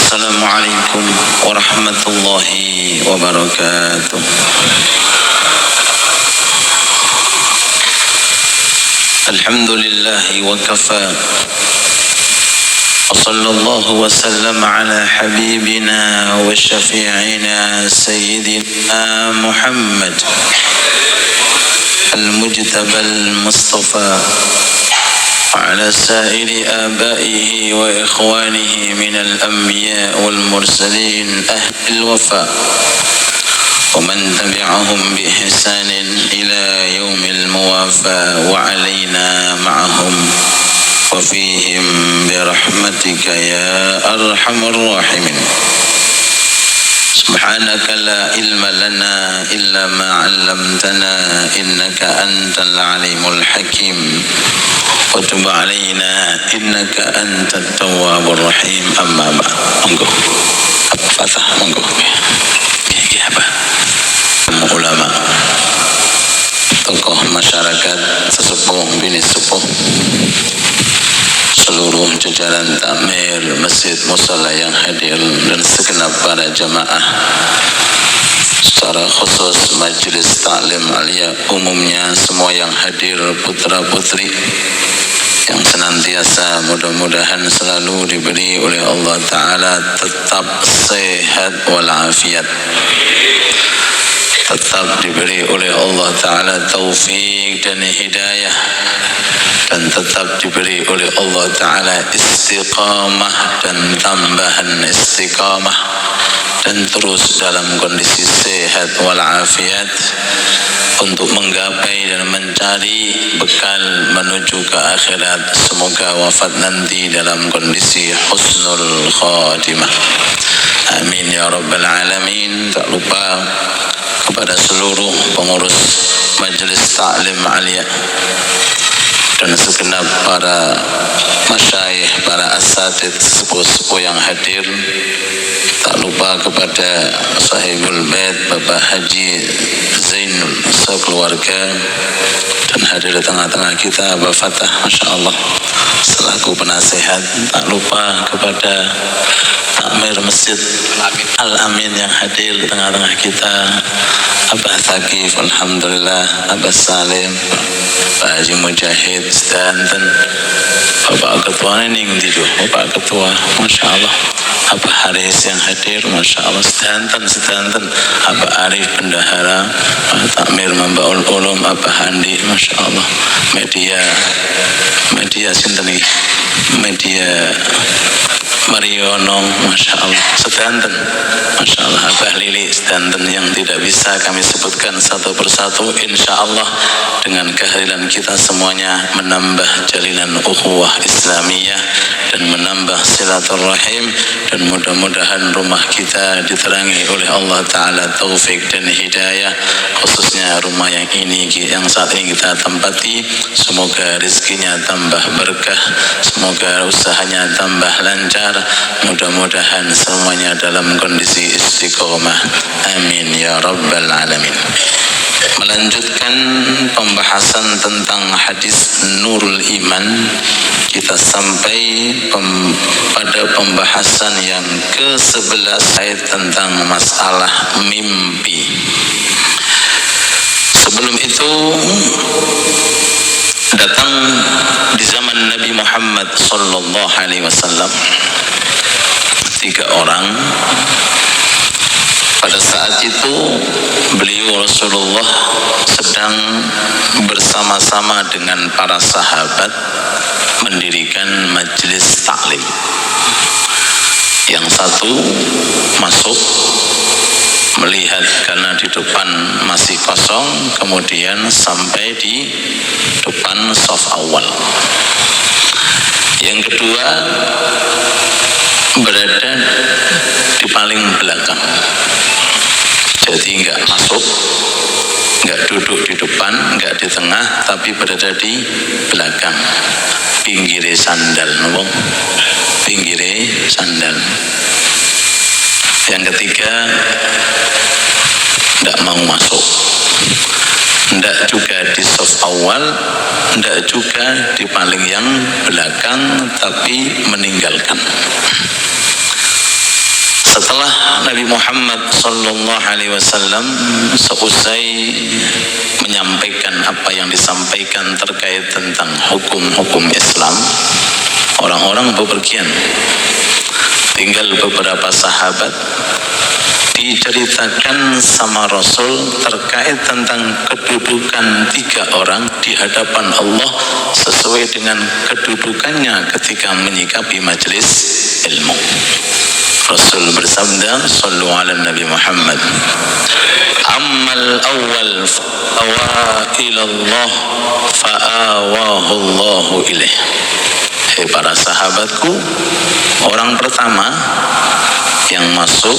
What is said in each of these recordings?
Assalamualaikum warahmatullahi wabarakatuh. Alhamdulillahi wa kafa. Wa sallallahu wa sallam ala habibina wa syafi'ina sayyidina Muhammad al-mujtaba al-mustafa وعلى سائر آبائه وإخوانه من الأنبياء والمرسلين أهل الوفاء ومن تبعهم بإحسان إلى يوم الموافاة وعلينا معهم وفيهم برحمتك يا أرحم الراحمين. سبحانك لا علم لنا إلا ما علمتنا إنك أنت العليم الحكيم وتب علينا إنك أنت التواب الرحيم. أما بعد, monggo Fatah, monggo apa ulama, tokoh masyarakat, sesepuh bini sepuh, seluruh jajaran takmir masjid musala yang hadir dan segenap para jamaah, secara khusus majelis taklim alia umumnya, semua yang hadir, putra putri yang senantiasa mudah-mudahan selalu diberi oleh Allah Ta'ala tetap sehat walafiat, tetap diberi oleh Allah Ta'ala taufik dan hidayah, dan tetap diberi oleh Allah Ta'ala istiqamah dan tambahan istiqamah, dan terus dalam kondisi sehat walafiat untuk menggapai dan mencari bekal menuju ke akhirat. Semoga wafat nanti dalam kondisi husnul khatimah. Amin ya rabbal alamin. Tak lupa kepada seluruh pengurus majelis taklim alia dan segenap para masyayikh, para asatid, sepuh-sepuh yang hadir. Tak lupa kepada sahibul bait Bapak Haji Zainul sekeluarga, dan hadir di tengah-tengah kita Bapak Fatah, Masya Allah, selaku penasehat. Tak lupa kepada takmir masjid Al-Amin yang hadir di tengah-tengah kita, Abah Thaqif, Alhamdulillah, Abah Salim, Pak Haji Mujahid, dan Bapak Ketua ini tidur, Bapak Ketua, Masya Allah, Abah Haris yang hadir, Masya Allah, sedanten, Abah Arif Bendahara, Takmir Mambaul Ulum, Abah Handi, Masya Allah, media sinteni, media Mariono, Masya Allah, sedanten, Masya Allah, Abah Lili, sedanten yang tidak bisa kami sebutkan satu persatu. Insya Allah dengan kehadiran kita semuanya menambah jalinan ukhuwah Islamiyah dan menambah silaturahim, dan mudah-mudahan rumah kita diterangi oleh Allah Ta'ala taufik dan hidayah, khususnya rumah yang ini, yang saat ini kita tempati. Semoga rezekinya tambah berkah, semoga usahanya tambah lancar, mudah-mudahan semuanya dalam kondisi istiqomah. Amin ya rabbal alamin. Melanjutkan pembahasan tentang hadis Nurul Iman, kita sampai pada pembahasan yang ke-11 tentang masalah mimpi. Sebelum itu, datang di zaman Nabi Muhammad sallallahu alaihi wasallam 3 orang. Pada saat itu beliau Rasulullah sedang bersama-sama dengan para sahabat mendirikan majelis taklim. Yang satu masuk melihat karena di depan masih kosong, kemudian sampai di depan shaf awal. Yang kedua berada di paling belakang, jadi enggak masuk, enggak duduk di depan, enggak di tengah, tapi berada di belakang, pinggire sandal, pinggire sandal. Yang ketiga enggak mau masuk, enggak juga di shaf awal, enggak juga di paling yang belakang, tapi meninggalkan. Setelah Nabi Muhammad sallallahu alaihi wasallam seusai menyampaikan apa yang disampaikan terkait tentang hukum-hukum Islam, orang-orang bepergian. Tinggal beberapa sahabat, diceritakan sama Rasul terkait tentang kedudukan 3 orang di hadapan Allah sesuai dengan kedudukannya ketika menyikapi majelis ilmu. Rasul bersabda, sallu ala Nabi Muhammad, ammal awal awailallah fa'awahu Allahu ilaih. Hei para sahabatku, orang pertama yang masuk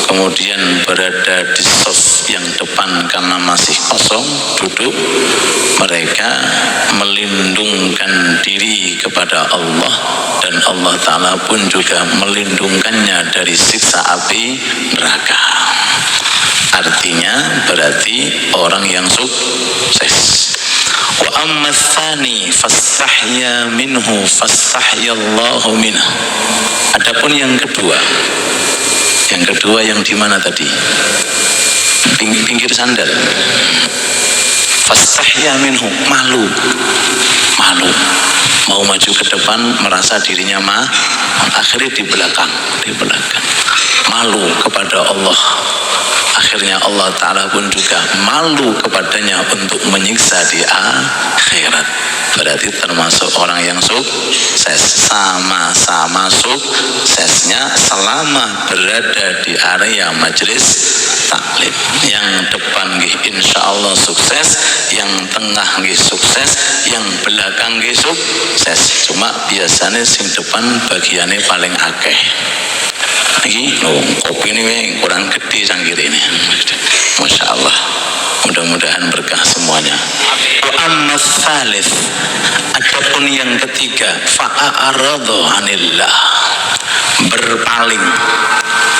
kemudian berada di saf yang depan karena masih kosong duduk, mereka melindungkan diri kepada Allah dan Allah Ta'ala pun juga melindungkannya dari siksa api neraka. Artinya berarti orang yang sukses. Wa amma tsani fastahya minhu fastahyallahu minhu. Adapun yang kedua yang di mana tadi? Pinggir sandal. Fastahya minhu, malu. Mau maju ke depan merasa dirinya akhirnya di belakang. Malu kepada Allah. Akhirnya Allah Ta'ala pun juga malu kepadanya untuk menyiksa di akhirat. Berarti termasuk orang yang sukses, sama-sama suksesnya selama berada di area majelis taklim. Yang depan insya Allah sukses, yang tengah sukses, yang belakang sukses. Cuma biasanya sing depan bagiannya paling akeh. Ini kopi ini kurang gede sanggir ini. Masya Allah, mudah-mudahan berkah semuanya. Wa amma tsalits, adapun yang ketiga, fa'aradu anillah, berpaling,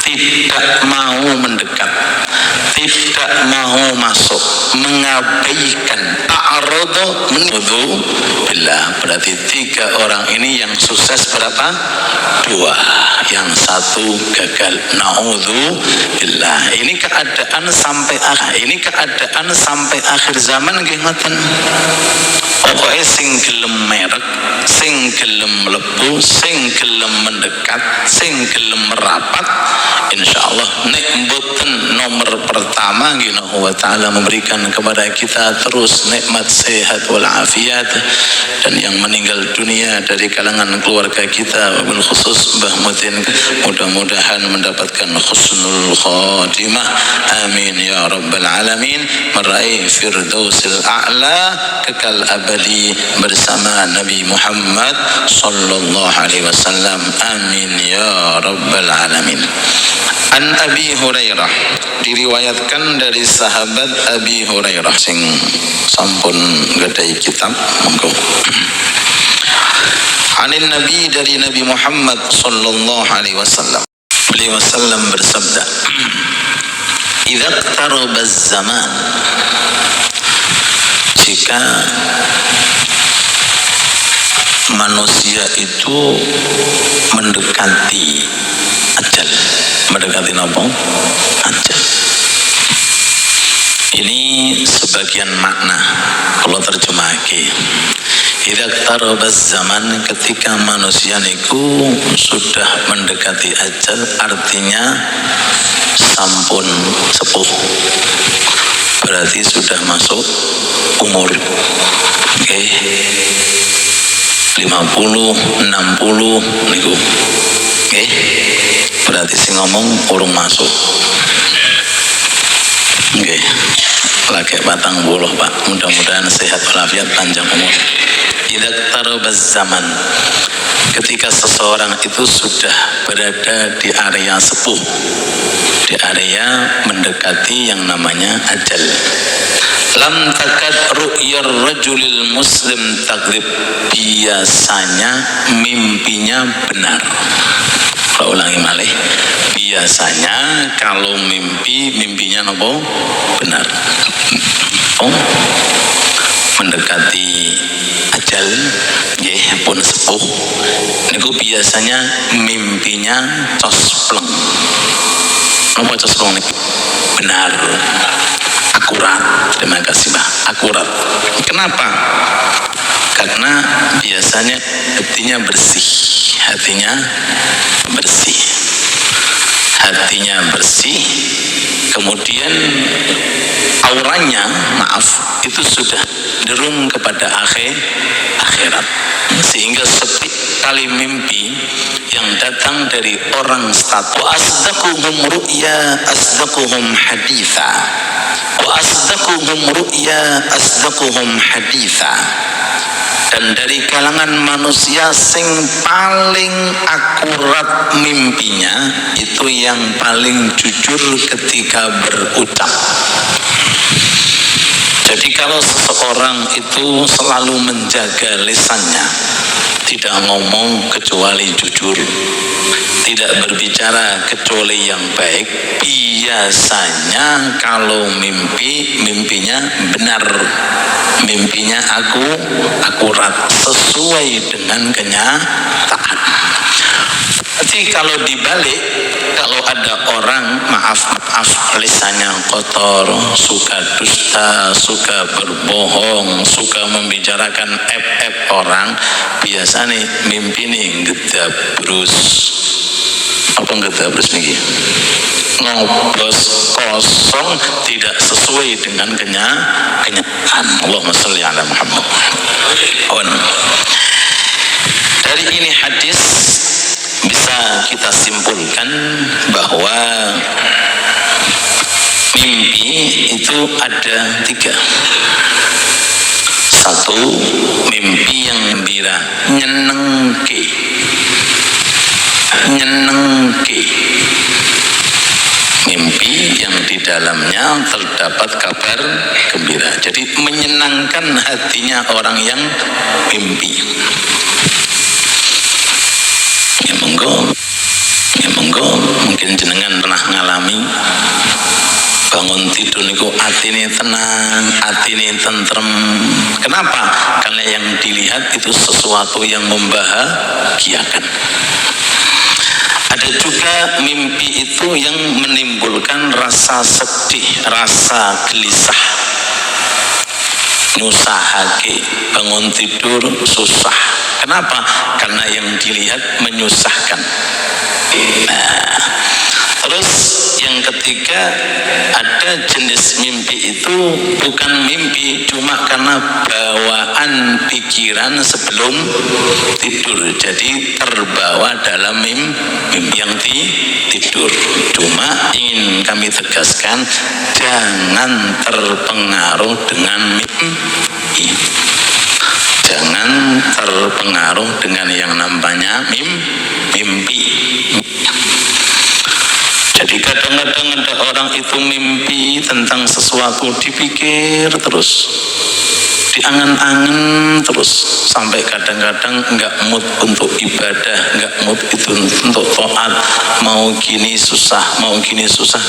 tidak mau mendekat, tidak mau masuk, mengabaikan. A'radu menudu billah. Berarti 3 orang ini yang sukses berapa? 2, yang 1 gagal. Na'udzu billah. Ini keadaan sampai akhir zaman nggih ngoten. Pokoke sing gelem merek, sing gelem mlebu, sing gelem mendekat, sing gelem merapat, insyaallah nek mboten nomor pertama Allah Ta'ala memberikan kepada kita terus nikmat sehat wal afiat, dan yang meninggal dunia dari kalangan keluarga kita wabil khusus Mbah Mutin mudah-mudahan mendapatkan husnul khatimah, amin ya rabbal alamin, meraih firdausil a'la, kekal abadi bersama Nabi Muhammad sallallahu alaihi wasallam, amin ya rabbal alamin. An Abi Hurairah, diriwayatkan dari sahabat Abi Hurairah sing sampun gadai kitab monggo. Anin Nabi, dari Nabi Muhammad sallallahu alaihi wasallam, beliau bersabda, idza iqtaraba az-zaman, jika manusia itu mendekati ajal, mendekati apa? Ajal. Ini sebagian makna kalau terjemahake. Idza iqtaraba zaman, ketika manusia niku sudah mendekati ajal, artinya sampun sepuh. Berarti sudah masuk umur. Oke. 50, 60 niku. Oke. Berarti sing ngomong urung masuk. Oke. Lagi 40 Pak. Mudah-mudahan sehat walafiat, panjang umur. Idza iqtaraba zaman, ketika seseorang itu sudah berada di area sepuh, di area mendekati yang namanya ajal. Lam takad ru'yar rajulil muslim takdzib, biasanya mimpinya benar. Kalau ulangi malih, biasanya kalau mimpinya nopo benar. Oh, mendekati ajal, pun sepuh niku biasanya mimpinya cospleng. Apa cospleng niku? Benar, akurat. Terima kasih Mbak, akurat. Kenapa? Karena biasanya hatinya bersih, hatinya bersih, hatinya bersih, kemudian auranya, maaf, itu sudah cenderung kepada akhirat, sehingga setiap kali mimpi yang datang dari orang status, asdaquhum ru'ya asdaquhum haditha, wa asdaquhum ru'ya asdaquhum haditha, dan dari kalangan manusia sing paling akurat mimpinya itu yang paling jujur ketika berucap. Jadi kalau seseorang itu selalu menjaga lisannya, tidak ngomong kecuali jujur, tidak berbicara kecuali yang baik, biasanya kalau mimpinya benar, mimpinya akurat, sesuai dengan kenyataan. Jadi kalau dibalik, kalau ada orang maaf lisannya kotor, suka dusta, suka berbohong, suka membicarakan orang, biasanya mimpi nih gedabrus. Apa gedabrus nih? Ngobos, kosong, tidak sesuai dengan kenyataan. Allahumma sholli ala Muhammad. Dari ini hadis bisa kita simpulkan bahwa mimpi itu ada 3. 1, mimpi yang gembira, nyenengke. Mimpi yang di dalamnya terdapat kabar gembira, jadi menyenangkan hatinya orang yang mimpi. Ya monggo, mungkin jenengan pernah ngalami bangun tidur niku atine tenang, atine tentrem. Kenapa? Karena yang dilihat itu sesuatu yang membahagiakan. Ada juga mimpi itu yang menimbulkan rasa sedih, rasa gelisah, nyusahake, bangun tidur susah. Kenapa? Karena yang dilihat menyusahkan. Nah, terus yang ketiga, ada jenis mimpi itu bukan mimpi, cuma karena bawaan pikiran sebelum tidur, jadi terbawa dalam mimpi yang tidur. Cuma ingin kami tegaskan, jangan terpengaruh dengan mimpi. Jangan terpengaruh dengan yang namanya mimpi. Jadi kadang-kadang ada orang itu mimpi tentang sesuatu, dipikir terus, diangan-angan terus, sampai kadang-kadang enggak mood untuk ibadah, enggak mood itu untuk taat, mau gini susah,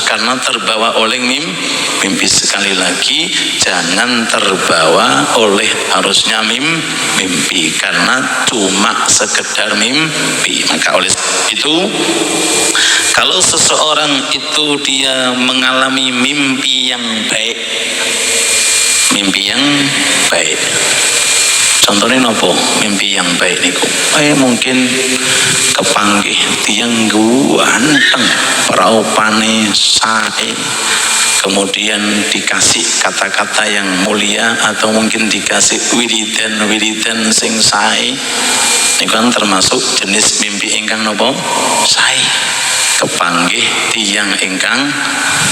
karena terbawa oleh mimpi. Sekali lagi, jangan terbawa oleh arusnya mimpi, karena cuma sekedar mimpi. Maka oleh itu, kalau seseorang itu dia mengalami mimpi yang baik, contohnya nopo mimpi yang baik niku, mungkin kepanggih tiang ganteng, peraupane sae, kemudian dikasih kata-kata yang mulia, atau mungkin dikasih wiridan sing sae, niku kan termasuk jenis mimpi ingkang nopo sae. Kepanggih tiang ingkang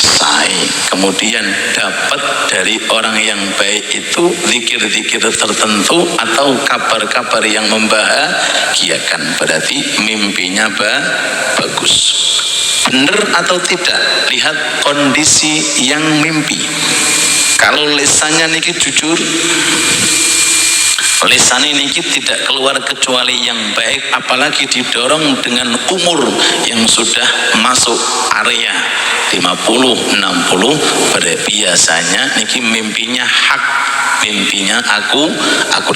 sae, kemudian dapat dari orang yang baik itu zikir-zikir tertentu atau kabar-kabar yang membahagiakan, berarti mimpinya bagus. Benar atau tidak, lihat kondisi yang mimpi. Kalau lisannya niki jujur, lisan ini tidak keluar kecuali yang baik, apalagi didorong dengan umur yang sudah masuk area 50-60, pada biasanya niki mimpinya hak, mimpinya aku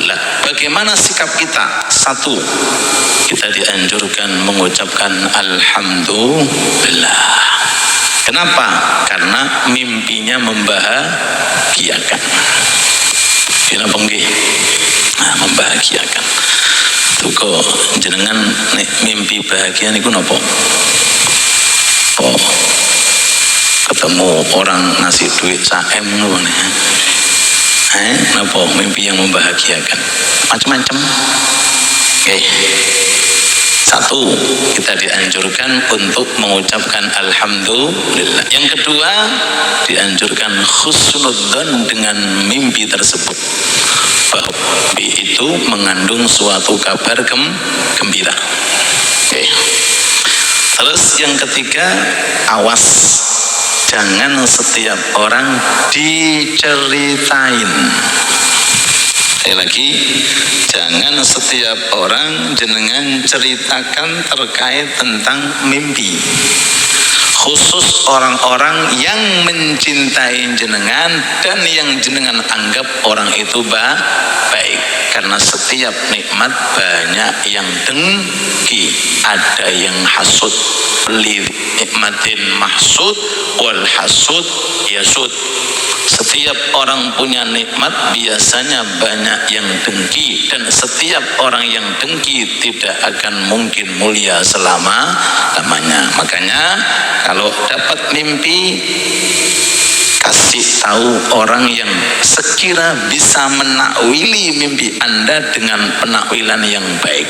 lihat. Bagaimana sikap kita? Satu, kita dianjurkan mengucapkan alhamdulillah. Kenapa? Karena mimpinya membahagiakan. Kenapa nggih? Nah, membahagiakan. Tuko jenengan nek mimpi bahagia niku napa? Oh, ketemu orang ngasih duit 1 M ngono. Napa mimpi yang membahagiakan? Macam-macam. Oke. Satu, kita dianjurkan untuk mengucapkan alhamdulillah. Yang kedua, dianjurkan husnudzon dengan mimpi tersebut, bahwa mimpi itu mengandung suatu kabar gembira. Oke. Terus yang ketiga, awas, jangan setiap orang diceritain. Sekali lagi, jangan setiap orang jenengan ceritakan terkait tentang mimpi. Khusus orang-orang yang mencintai jenengan dan yang jenengan anggap orang itu baik. Karena setiap nikmat banyak yang dengki, ada yang hasud. Li nikmatin mahsud wal hasud yasud. Setiap orang punya nikmat biasanya banyak yang dengki, dan setiap orang yang dengki tidak akan mungkin mulia selama-lamanya. Makanya kalau dapat mimpi, kasih tahu orang yang sekira bisa menakwili mimpi Anda dengan penakwilan yang baik.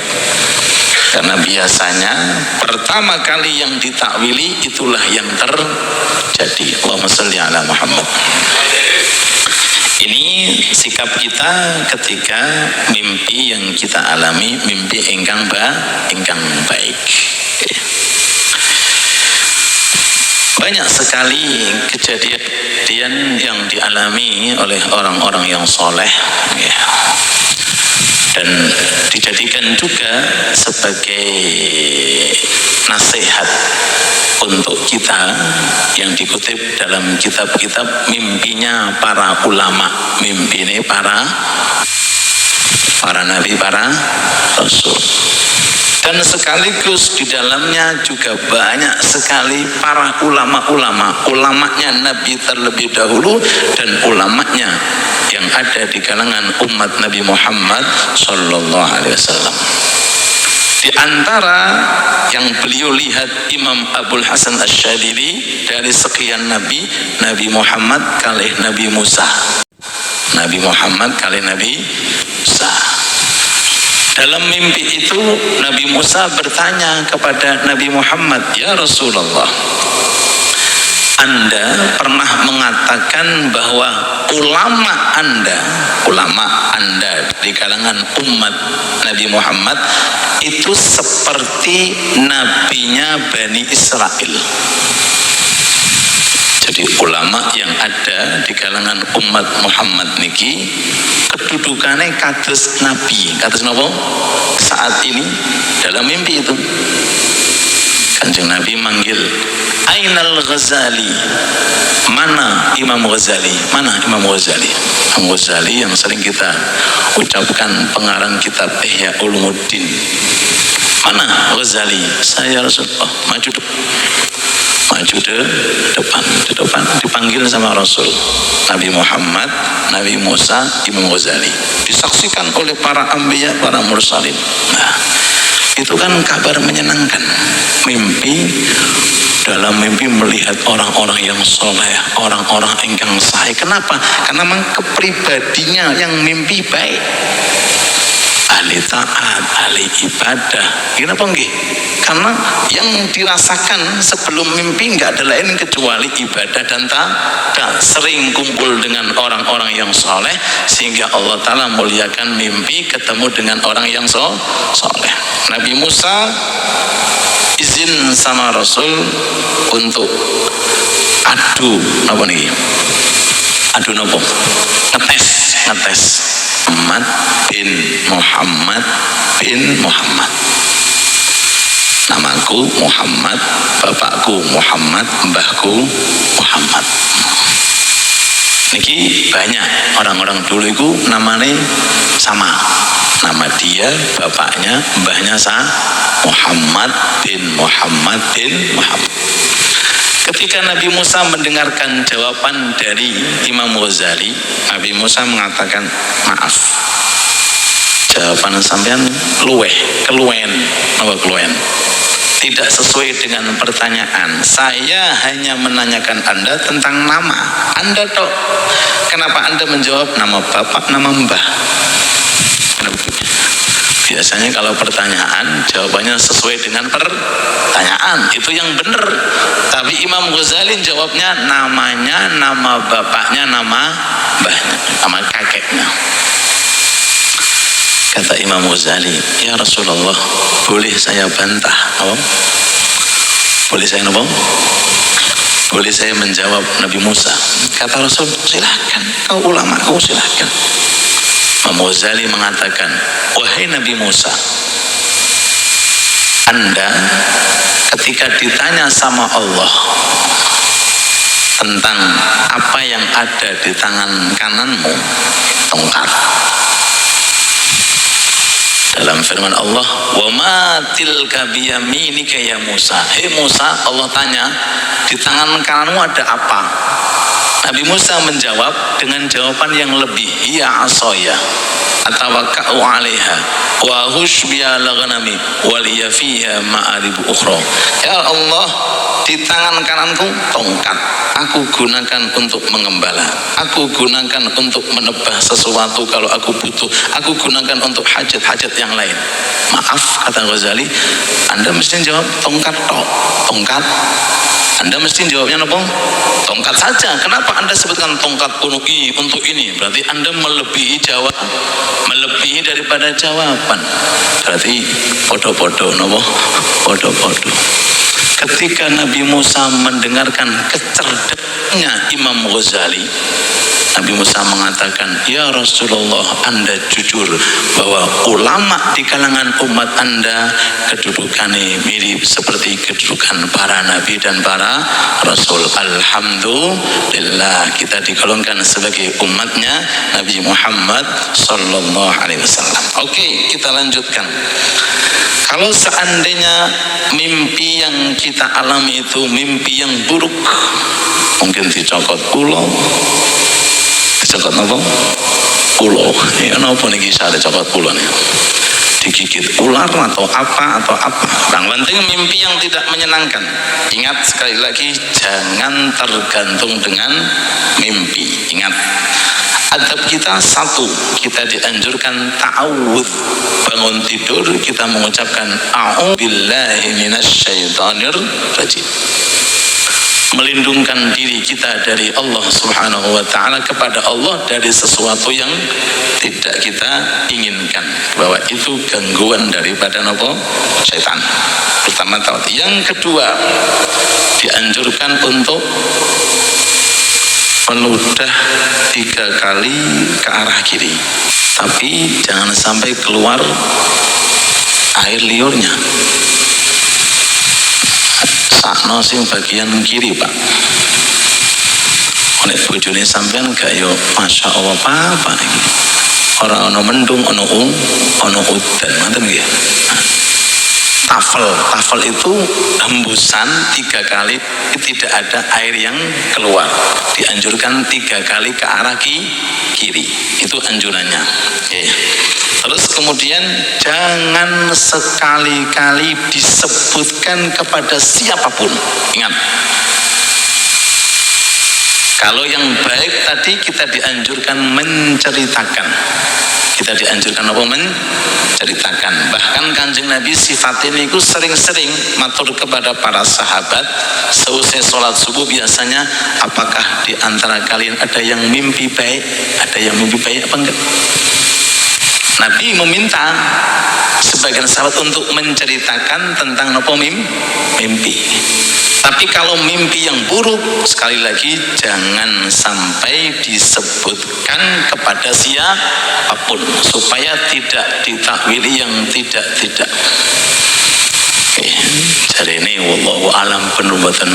Karena biasanya pertama kali yang ditakwili itulah yang terjadi. Allahumma sholli ala Muhammad. Ini sikap kita ketika mimpi yang kita alami, mimpi ingkang baik. Banyak sekali kejadian yang dialami oleh orang-orang yang soleh, dan dijadikan juga sebagai nasihat untuk kita yang dikutip dalam kitab-kitab mimpinya para ulama, mimpi ini para nabi, para rasul. Dan sekaligus di dalamnya juga banyak sekali para ulamanya Nabi terlebih dahulu dan ulamanya yang ada di kalangan umat Nabi Muhammad sallallahu alaihi wasallam. Di antara yang beliau lihat Imam Abul Hasan Asy-Syadzili dari sekian Nabi Muhammad kalih Nabi Musa. Nabi Muhammad kalih Nabi Musa. Dalam mimpi itu Nabi Musa bertanya kepada Nabi Muhammad, "Ya Rasulullah, Anda pernah mengatakan bahwa ulama Anda di kalangan umat Nabi Muhammad itu seperti nabinya Bani Israel." Jadi ulama yang ada di kalangan umat Muhammad niki kedudukannya kados nabi. Kados napa? Saat ini dalam mimpi itu Kanjeng Nabi manggil, "Ainal Ghazali?" Mana Imam Ghazali? Mana Imam Ghazali? Imam Ghazali yang sering kita ucapkan pengarang kitab Ihya Ulumuddin. Mana Ghazali? Saya Rasulullah. Maju depan dipanggil sama Rasul Nabi Muhammad, Nabi Musa, Imam Ghazali, disaksikan oleh para anbiya, para mursalin. Nah, itu kan kabar menyenangkan. Dalam mimpi melihat orang-orang yang soleh, orang-orang ingkang sahih. Kenapa? Karena memang kepribadinya yang mimpi baik, ahli taat, ahli ibadah. Kenapa nggih? Karena yang dirasakan sebelum mimpi nggak ada lain kecuali ibadah dan taat. Sering kumpul dengan orang-orang yang soleh sehingga Allah Ta'ala muliakan mimpi ketemu dengan orang yang soleh. Nabi Musa izin sama Rasul untuk adu napa niki? Adu napa? Ngetes Muhammad bin Muhammad. Namaku Muhammad, bapakku Muhammad, mbahku Muhammad. Niki banyak orang-orang dulu itu namanya sama, nama dia, bapaknya, mbahnya Muhammad bin Muhammad bin Muhammad. Ketika Nabi Musa mendengarkan jawaban dari Imam Ghazali, Nabi Musa mengatakan, maaf, jawaban sampean keluwen, tidak sesuai dengan pertanyaan. Saya hanya menanyakan Anda tentang nama Anda toh. Kenapa Anda menjawab nama bapak, nama mbah? Biasanya kalau pertanyaan jawabannya sesuai dengan pertanyaan, itu yang benar. Tapi Imam Ghazali jawabnya namanya, nama bapaknya, nama mbahnya, nama kakeknya. Kata Imam Ghazali, ya Rasulullah, boleh saya bantah? Oh? Boleh saya apa? Boleh saya menjawab Nabi Musa? Kata Rasul, silakan, kau ulama, kau silakan. Imam Ghazali mengatakan, wahai Nabi Musa, Anda ketika ditanya sama Allah tentang apa yang ada di tangan kananmu, tongkat. Dalam firman Allah, wa ma tilka biyaminika ya Musa. Hei Musa, Allah tanya, di tangan kananmu ada apa? Nabi Musa menjawab dengan jawaban yang lebih, ya asoya atawakka'u 'alaiha wa hushbiya laghanami wa liya fiha ma'arib ukhra. Ya Allah, di tangan kananku tongkat, aku gunakan untuk mengembala, aku gunakan untuk menebah sesuatu kalau aku butuh, aku gunakan untuk hajat-hajat yang lain. Maaf, kata Ghazali, Anda mesti jawab tongkat tok, tongkat. Anda mesti jawabnya apa? Tongkat saja. Kenapa Anda sebutkan tongkat untuk ini? Berarti Anda melebihi jawab, melebihi daripada jawaban. Berarti podo-podo, nopo? Podo-podo. Ketika Nabi Musa mendengarkan kecerdasnya Imam Ghazali, Nabi Musa mengatakan, ya Rasulullah, Anda jujur bahwa ulama di kalangan umat Anda kedudukannya mirip seperti kedudukan para nabi dan para rasul. Alhamdulillah, kita digolongkan sebagai umatnya Nabi Muhammad sallallahu alaihi wasallam. Oke, kita lanjutkan. Kalau seandainya mimpi yang kita alami itu mimpi yang buruk, mungkin dicokot pulau, dicokot apa? Pulau. Ya napa niki sare cokot pulau nih? Digigit ular atau apa? Yang penting mimpi yang tidak menyenangkan. Ingat sekali lagi, jangan tergantung dengan mimpi. Ingat, adab kita satu, kita dianjurkan ta'awudz. Bangun tidur kita mengucapkan a'udzubillahi minasyaitonir rajim. Melindungkan diri kita dari Allah Subhanahu wa ta'ala, kepada Allah dari sesuatu yang tidak kita inginkan, bahwa itu gangguan daripada nopo syaitan. Pertama tahu. Yang kedua, dianjurkan untuk meludah 3 kali ke arah kiri, tapi jangan sampai keluar air liurnya. Sakno sing bagian kiri Pak. Oleh bojone sampean gak yo masya Allah apa iki. Ora ono mendung, ono udan, ngoten nggih. Tafel itu hembusan 3 kali, tidak ada air yang keluar. Dianjurkan 3 kali ke arah kiri. Itu anjurannya. Oke. Terus kemudian jangan sekali-kali disebutkan kepada siapapun. Ingat, kalau yang baik tadi kita dianjurkan menceritakan. Kita dianjurkan apa? Menceritakan. Bahkan Kanjeng Nabi sifat ini itu sering-sering matur kepada para sahabat seusai sholat subuh biasanya, apakah di antara kalian ada yang mimpi baik? Ada yang mimpi baik apa enggak? Nabi meminta sebagian sahabat untuk menceritakan tentang apa mimpi. Tapi kalau mimpi yang buruk, sekali lagi jangan sampai disebutkan kepada siapapun, supaya tidak ditakwili yang tidak. Oke, jadi ini wallahu alam penubuatan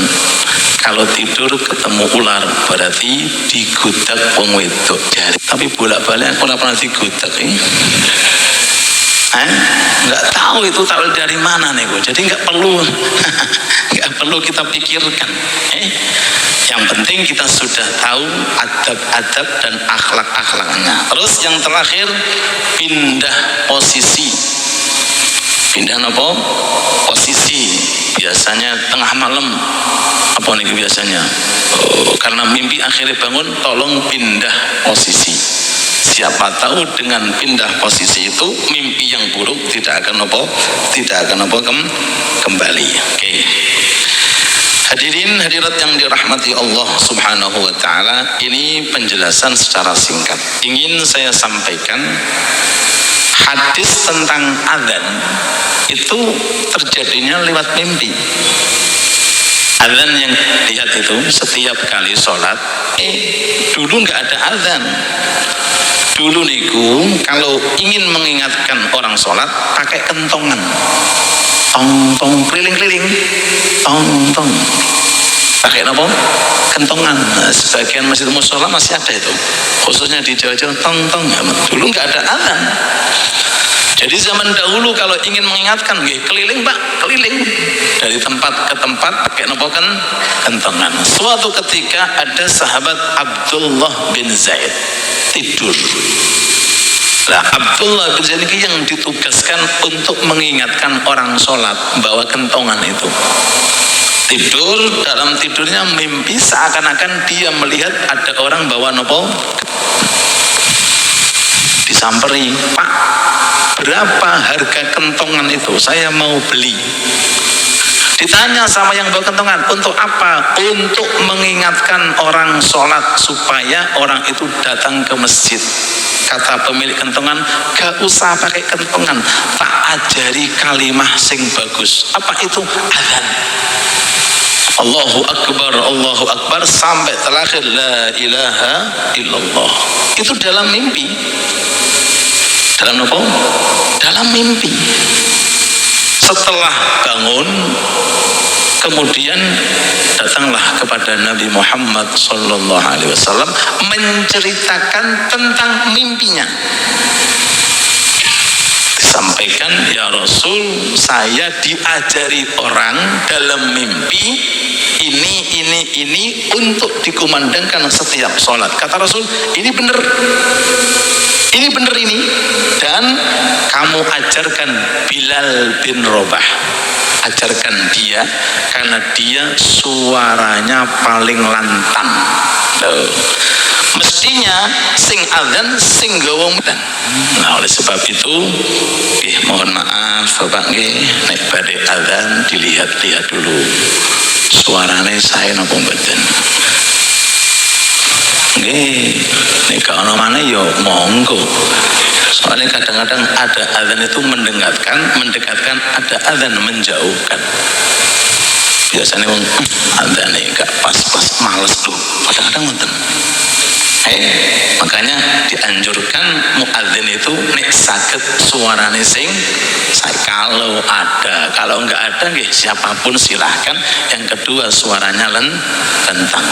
Kalau tidur ketemu ular berarti digudak wong wedok jari. Tapi bolak-balik aku pernah digudak nggak tahu itu tahu dari mana nih Bu. Jadi nggak perlu nggak perlu kita pikirkan. Yang penting kita sudah tahu adab-adab dan akhlak-akhlaknya. Terus yang terakhir, pindah posisi. Pindah apa? Posisi. Biasanya tengah malam. Apa nih biasanya? Karena mimpi akhirnya bangun, tolong pindah posisi. Siapa tahu dengan pindah posisi itu mimpi yang buruk tidak akan kembali. Oke. Hadirin hadirat yang dirahmati Allah Subhanahu wa taala, ini penjelasan secara singkat. Ingin saya sampaikan hadis tentang adzan itu terjadinya lewat mimpi. Adzan yang lihat itu setiap kali sholat, dulu nggak ada adzan. Dulu niku kalau ingin mengingatkan orang sholat pakai kentongan, tong tong keliling-keliling, tong tong, pakai apa? Kentongan. Nah, sebagian masjid mushola masih ada itu, khususnya di Jawa-Jawa tong tong. Dulu nggak ada adzan. Jadi zaman dahulu kalau ingin mengingatkan, keliling Pak, keliling dari tempat ke tempat pakai apa kan? Kentongan. Suatu ketika ada sahabat Abdullah bin Zaid tidur. Nah, Abdullah bin Zaid ini yang ditugaskan untuk mengingatkan orang sholat bawa kentongan itu. Tidur, dalam tidurnya mimpi seakan-akan dia melihat ada orang bawa nopo. Disamperi, Pak, berapa harga kentongan itu? Saya mau beli. Ditanya sama yang bawa kentongan, untuk apa? Untuk mengingatkan orang sholat supaya orang itu datang ke masjid. Kata pemilik kentongan, gak usah pakai kentongan, tak ajari kalimah sing bagus. Apa itu? Adzan. Allahu Akbar sampai terakhir la ilaha illallah. Itu dalam mimpi. Dalam apa? Dalam mimpi. Setelah bangun, kemudian datanglah kepada Nabi Muhammad SAW menceritakan tentang mimpinya. Disampaikan, ya Rasul, saya diajari orang dalam mimpi ini untuk dikumandangkan setiap sholat. Kata Rasul, ini benar. Ini benar ini. Dan kamu ajarkan Bilal bin Rabah. Ajarkan dia, karena dia suaranya paling lantang. Mestinya sing adzan sing gawa mudan. Nah, oleh sebab itu, mohon maaf Bapak nek badhe adzan dilihat-lihat dulu. Suarane saya napa mboten. Nek ana maneh ya monggo. Soalnya kadang-kadang ada adzan itu mendekatkan, ada adzan menjauhkan. Biasanya adzan ini gak pas-pas, males tuh. Kadang-kadang nonton. Makanya dianjurkan muadzin itu nek saged suarane sing kalau ada, kalau enggak ada siapapun silahkan. Yang kedua suaranya lentang.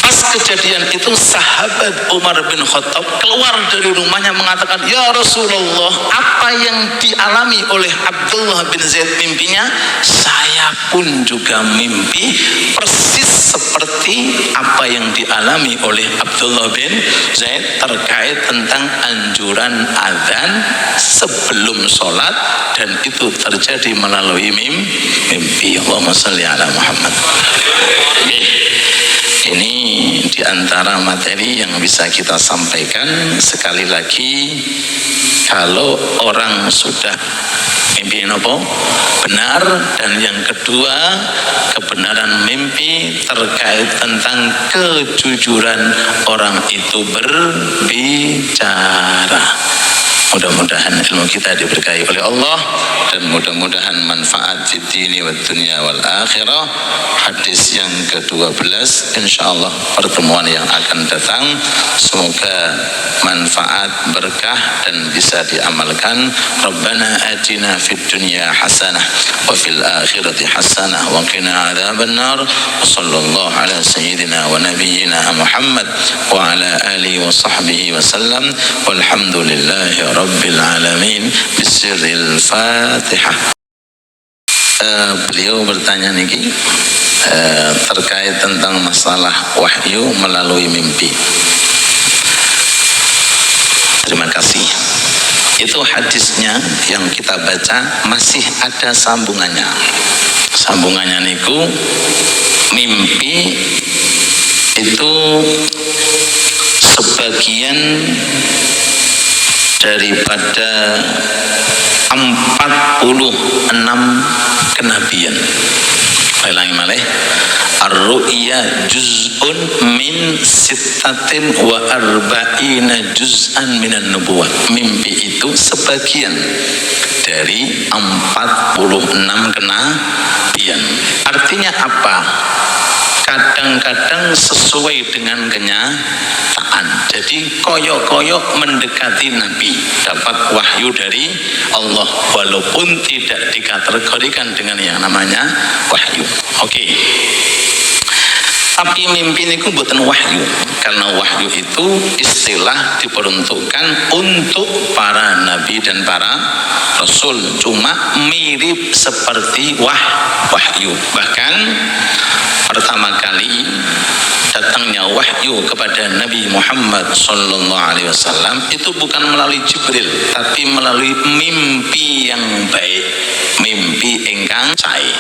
Pas kejadian itu sahabat Umar bin Khattab keluar dari rumahnya mengatakan, ya Rasulullah, apa yang dialami oleh Abdullah bin Zaid mimpinya, saya pun juga mimpi persis seperti apa yang dialami oleh Abdullah bin Zaid terkait tentang anjuran adzan sebelum sholat, dan itu terjadi melalui mimpi. Allahumma sholli ala Muhammad. Ini diantara materi yang bisa kita sampaikan. Sekali lagi, kalau orang sudah mimpi apa? Benar. Dan yang kedua, kebenaran mimpi terkait tentang kejujuran orang itu berbicara. Mudah-mudahan ilmu kita diberkahi oleh Allah dan mudah-mudahan manfaat di dini wa dunia wal akhirah. Hadis yang ke-12 insyaallah pertemuan yang akan datang semoga manfaat, berkah dan bisa diamalkan. Rabbana atina fid dunya hasanah wa fil akhirati hasanah wa qina adzabannar. Wassallallahu ala sayyidina wa nabiyyina Muhammad wa ala alihi wa sahbihi wa sallam. Walhamdulillahi rabbil alamin. Bisirril Fatihah. Beliau bertanya niki terkait tentang masalah wahyu melalui mimpi. Terima kasih. Itu hadisnya yang kita baca masih ada sambungannya. Sambungannya niku mimpi itu sebagian daripada 46 kenabian. Ulangi malih. Ar-ru'ya juz'un min sittatin wa arba'ina juz'an minan nubuwah. Mimpi itu sebagian dari 46 kenabian. Artinya apa? Kadang-kadang sesuai dengan kenyataan. Jadi koyok-koyok mendekati Nabi, dapat wahyu dari Allah walaupun tidak dikategorikan dengan yang namanya wahyu. Oke. Tapi mimpi niku mboten wahyu, karena wahyu itu istilah diperuntukkan untuk para nabi dan para rasul, cuma mirip seperti wahyu. Bahkan pertama kali datangnya wahyu kepada Nabi Muhammad sallallahu alaihi wasallam itu bukan melalui Jibril, tapi melalui mimpi yang baik, mimpi ingkang sae.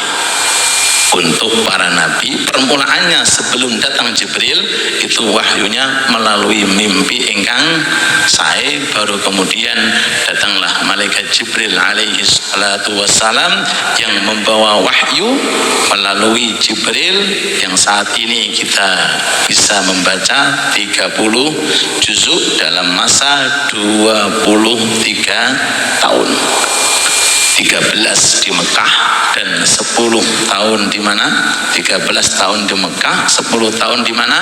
Untuk para nabi permulaannya sebelum datang Jibril itu wahyunya melalui mimpi ingkang sae, baru kemudian datanglah malaikat Jibril alaihi salatu wassalam yang membawa wahyu melalui Jibril yang saat ini kita bisa membaca 30 juzuk dalam masa 23 tahun. 13 di Mekah dan 10 tahun di mana? 13 tahun di Mekah, 10 tahun di mana?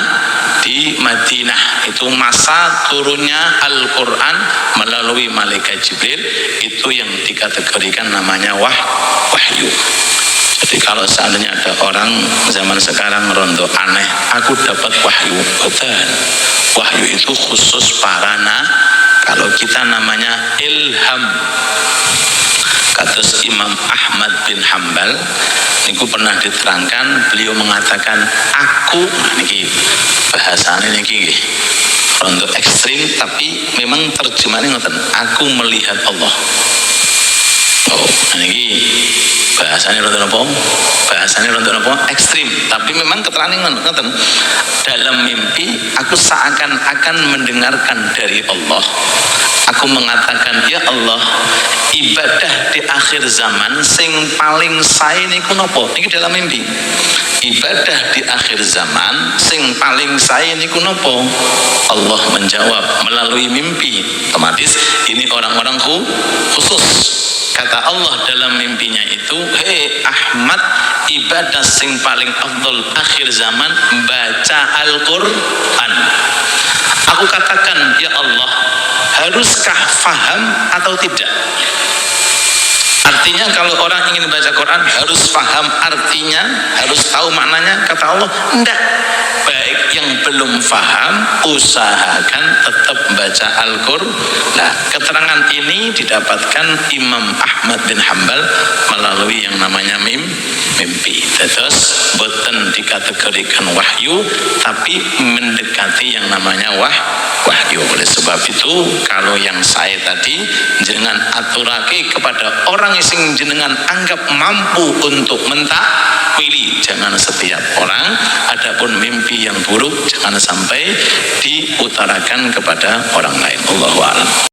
Di Madinah. Itu masa turunnya Al-Quran melalui malaikat Jibril. Itu yang dikategorikan namanya wahyu. Jadi kalau seandainya ada orang zaman sekarang rondo aneh, aku dapat wahyu, betul. Wahyu itu khusus para kalau kita namanya ilham. Kados Imam Ahmad bin Hambal niku pernah diterangkan, beliau mengatakan aku, niki bahasane niki nggih rondo ekstrim tapi memang terjemahannya ngoten, aku melihat Allah. Oh, niki bahasanya rondo napa? Bahasanya rondo napa? Ekstrim, tapi memang keterangan ngoten. Dalam mimpi aku seakan-akan mendengarkan dari Allah. Aku mengatakan, ya Allah, ibadah di akhir zaman sing paling sae niku napa? Niki dalam mimpi. Ibadah di akhir zaman sing paling sae niku napa? Allah menjawab melalui mimpi. Otomatis ini orang-orang khusus. Kata Allah dalam mimpinya itu, hei Ahmad, ibadah sing paling afdol akhir zaman baca Al-Quran. Aku katakan, ya Allah, haruskah faham atau tidak? Artinya kalau orang ingin baca Quran harus paham artinya, harus tahu maknanya. Kata Allah, enggak. Baik yang belum paham, usahakan tetap baca Al-Quran. Nah, keterangan ini didapatkan Imam Ahmad bin Hambal melalui yang namanya mimpi. Terus boten dikategorikan wahyu, tapi mendekati yang namanya wahyu. Oleh sebab itu, kalau yang saya tadi jenengan aturake kepada orang sing jenengan anggap mampu untuk mentakwili, jangan setiap orang. Adapun mimpi yang buruk jangan sampai diutarakan kepada orang lain. Allahu a'lam.